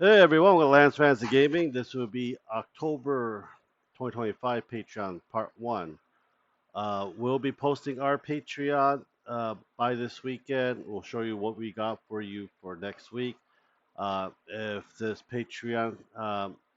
Hey everyone, we're Lance Fantasy Gaming. This will be October 2025 Patreon Part 1. We'll be posting our Patreon by this weekend. We'll show you what we got for you for next week. If this Patreon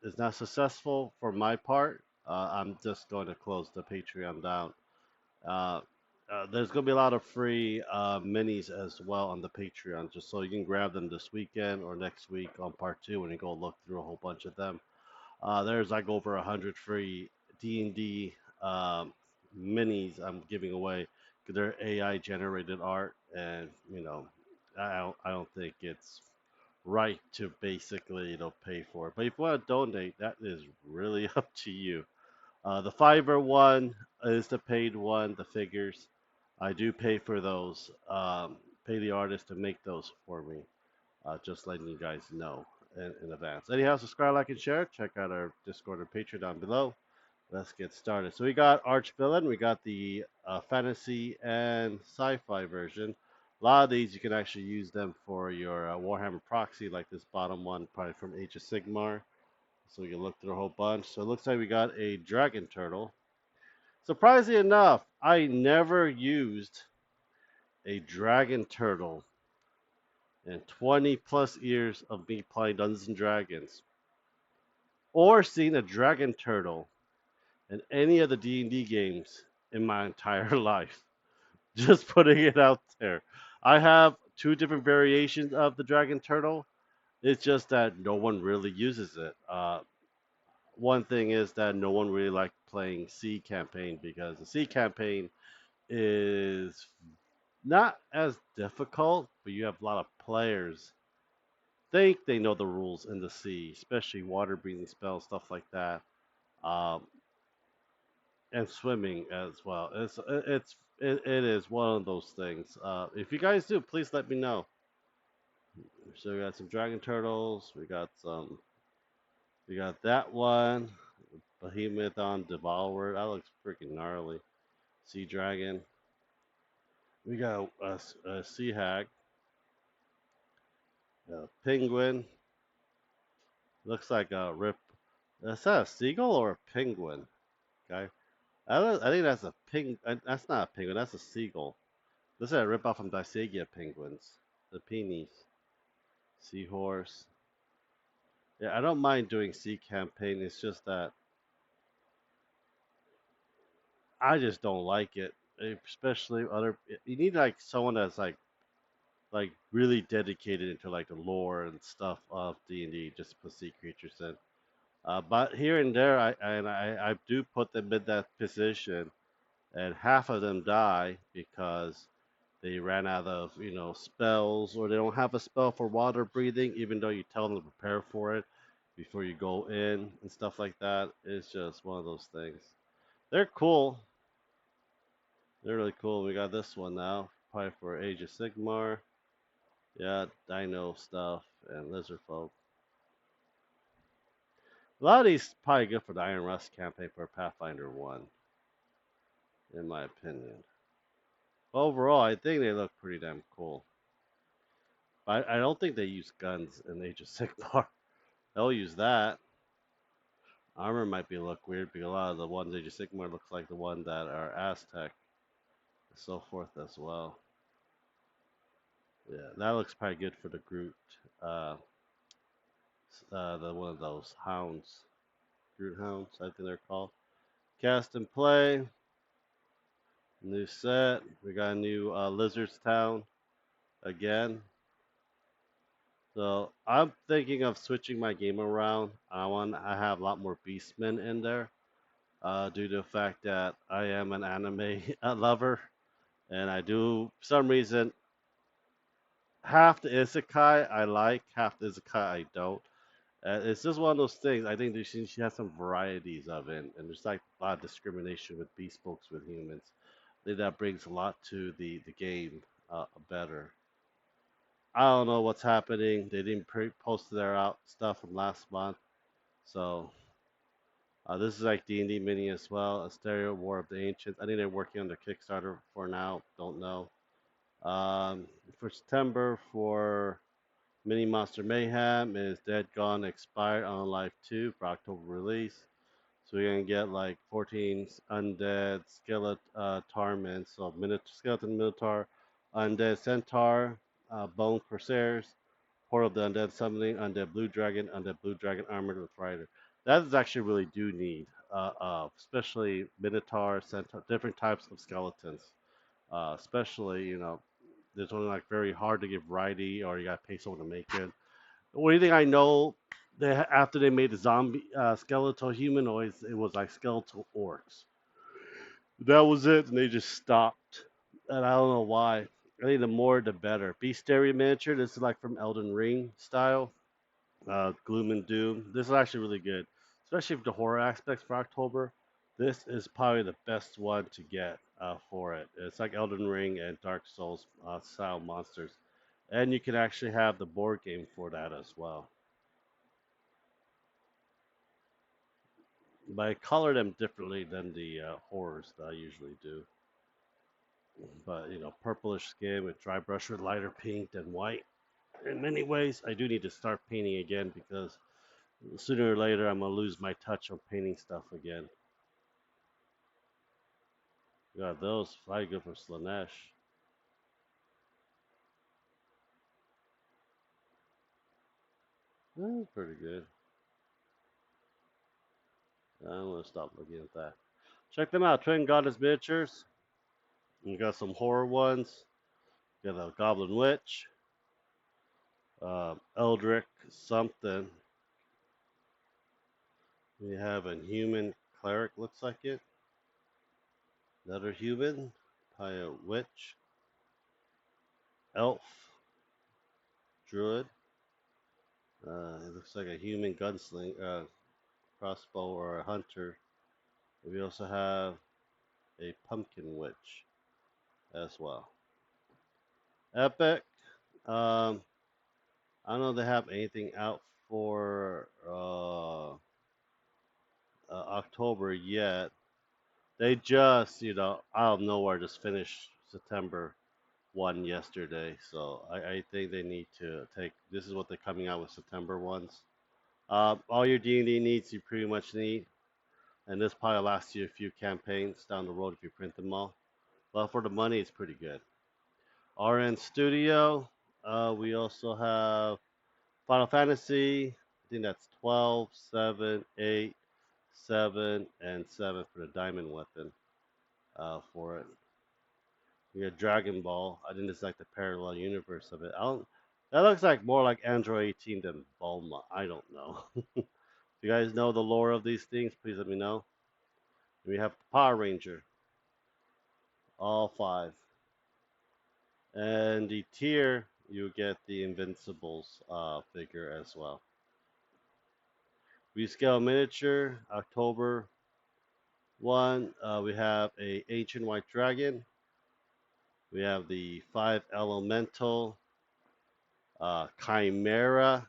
is not successful for my part, I'm just going to close the Patreon down. Uh, there's going to be a lot of free minis as well on the Patreon, just so you can grab them this weekend or next week on part two when you go look through a whole bunch of them. There's like over 100 free D&D minis I'm giving away because they're AI generated art, and I don't think it's right to basically pay for it. But if you want to donate, that is really up to you. The Fiverr one is the paid one, the figures. I do pay for those, pay the artist to make those for me. Just letting you guys know in advance. Anyhow, subscribe, like, and share. Check out our Discord and Patreon down below. Let's get started. So we got Archvillain, we got the fantasy and sci-fi version. A lot of these you can actually use them for your Warhammer proxy, like this bottom one, probably from Age of Sigmar. So we can look through a whole bunch. So it looks like we got a dragon turtle. Surprisingly enough, I never used a dragon turtle in 20 plus years of me playing Dungeons and Dragons, or seen a dragon turtle in any of the D&D games in my entire life. Just putting it out there. I have two different variations of the dragon turtle. It's just that no one really uses it. One thing is that no one really liked playing C campaign because the C campaign is not as difficult, but you have a lot of players think they know the rules in the sea, especially water breathing spells, stuff like that, um, and swimming as well. It is one of those things. If you guys do, please let me know. So we got some dragon turtles. We got that one. Behemothon Devourer. That looks freaking gnarly. Sea dragon. We got a sea hag. A penguin. Looks like a rip. Is that a seagull or a penguin? Okay. I think that's a ping. That's not a penguin. That's a seagull. This is a ripoff from Disagia penguins. The peonies. Seahorse. Yeah, I don't mind doing sea campaign. It's just that I just don't like it. Especially other. You need like someone that's like really dedicated into like the lore and stuff of D&D just to put sea creatures in. But here and there, I do put them in that position, and half of them die because they ran out of spells, or they don't have a spell for water breathing, even though you tell them to prepare for it before you go in and stuff like that. It's just one of those things. They're cool. They're really cool. We got this one now, probably for Age of Sigmar. Yeah, Dino stuff and Lizard folk. A lot of these probably good for the Iron Rust campaign for Pathfinder 1, in my opinion. Overall, I think they look pretty damn cool. I don't think they use guns in Age of Sigmar. They'll use that. Armor might be look weird because a lot of the ones Age of Sigmar looks like the one that are Aztec and so forth as well. Yeah, that looks probably good for the Groot. Uh, the one of those hounds, Groot hounds, I think they're called. Cast and play. New set. We got a new Lizard's Town again. So I'm thinking of switching my game around. I have a lot more Beastmen in there, due to the fact that I am an anime lover, and I do for some reason half the isekai I like, half the isekai I don't. It's just one of those things. I think she has some varieties of it, and there's like a lot of discrimination with beast folks with humans. I think that brings a lot to the game better. I don't know what's happening. They didn't post their out stuff from last month, so this is like D&D mini as well. A stereo War of the Ancients. I think they're working on their Kickstarter for now. Don't know. For September for Mini Monster Mayhem is Dead Gone Expired on Life 2 for October release. So you're gonna get like 14 undead skeleton tarments, so skeleton minotaur, undead centaur, bone corsairs, Horde of the Undead Summoning, Undead Blue Dragon Armored with Rider. That is actually really do need, especially Minotaur, Centaur, different types of skeletons. Especially, there's only like very hard to give righty or you gotta pay someone to make it. The only thing I know, after they made the zombie skeletal humanoids, it was like skeletal orcs. That was it, and they just stopped. And I don't know why. I think the more the better. Beastary miniature. This is like from Elden Ring style. Gloom and Doom. This is actually really good, especially for the horror aspects for October. This is probably the best one to get for it. It's like Elden Ring and Dark Souls style monsters, and you can actually have the board game for that as well. But I color them differently than the horrors that I usually do. But purplish skin with dry brush with lighter pink than white. In many ways, I do need to start painting again because sooner or later I'm gonna lose my touch on painting stuff again. Yeah, those fly good for Slanesh. Pretty good. I'm gonna stop looking at that. Check them out, Twin Goddess Miniatures. You got some horror ones. You got a Goblin Witch, Eldrick something. We have a human cleric, looks like it. Another human, probably a witch, elf, druid. It looks like a human gunsling, crossbow, or a hunter. We also have a pumpkin witch as well. Epic. Um, I don't know if they have anything out for October yet. They just, out of nowhere, just finished September one yesterday. So I think they need to take. This is what they're coming out with September ones. All your D&D needs you pretty much need, and this probably lasts you a few campaigns down the road if you print them all. But for the money, it's pretty good. RN Studio. We also have Final Fantasy. I think that's 12, 7, 8, 7, and 7 for the diamond weapon for it. We got Dragon Ball. I think it's like the parallel universe of it. I don't. That looks like more like Android 18 than Bulma. I don't know. If you guys know the lore of these things, please let me know. We have Power Ranger, all five, and the tier you get the Invincibles figure as well. Rescale miniature October 1. We have a ancient white dragon. We have the 5 elemental chimera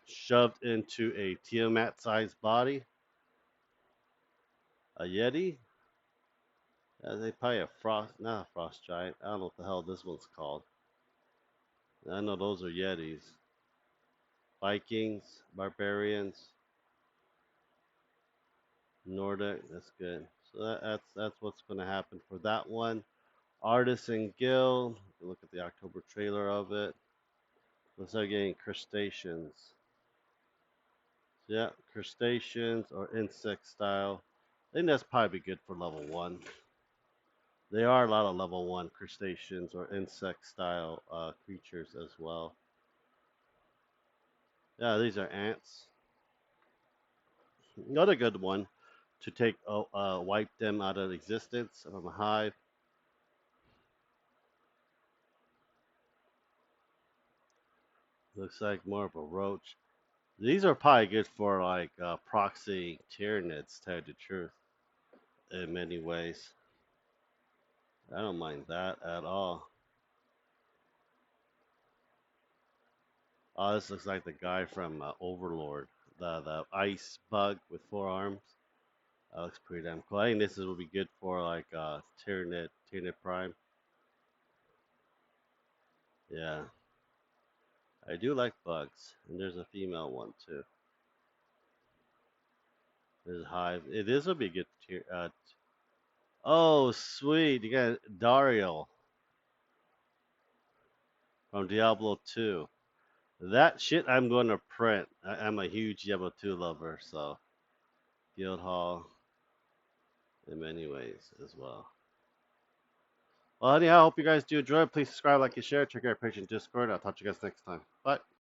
shoved into a Tiamat-sized body. A Yeti. They probably a frost, not a frost giant. I don't know what the hell this one's called. I know those are Yetis. Vikings, barbarians, Nordic. That's good. So that's what's going to happen for that one. Artisan Guild. Look at the October trailer of it. Let's start getting crustaceans. Yeah, crustaceans or insect style. I think that's probably good for level 1. There are a lot of level 1 crustaceans or insect style creatures as well. Yeah, these are ants. Another good one to take wipe them out of existence from a hive. Looks like more of a roach. These are probably good for like proxy Tyranids, to tell you the truth, in many ways. I don't mind that at all. Oh, this looks like the guy from Overlord, the ice bug with 4 arms. That looks pretty damn cool. I think this will be good for like Tyranid Prime. Yeah, I do like bugs, and there's a female one too. There's Hive. This will be a good tier. Oh, sweet! You got Dario from Diablo 2. That shit I'm going to print. I'm a huge Diablo 2 lover, so Guild Hall in many ways as well. Well, anyhow, I hope you guys do enjoy. Please subscribe, like, and share. Check out our page in Discord. I'll talk to you guys next time. Bye.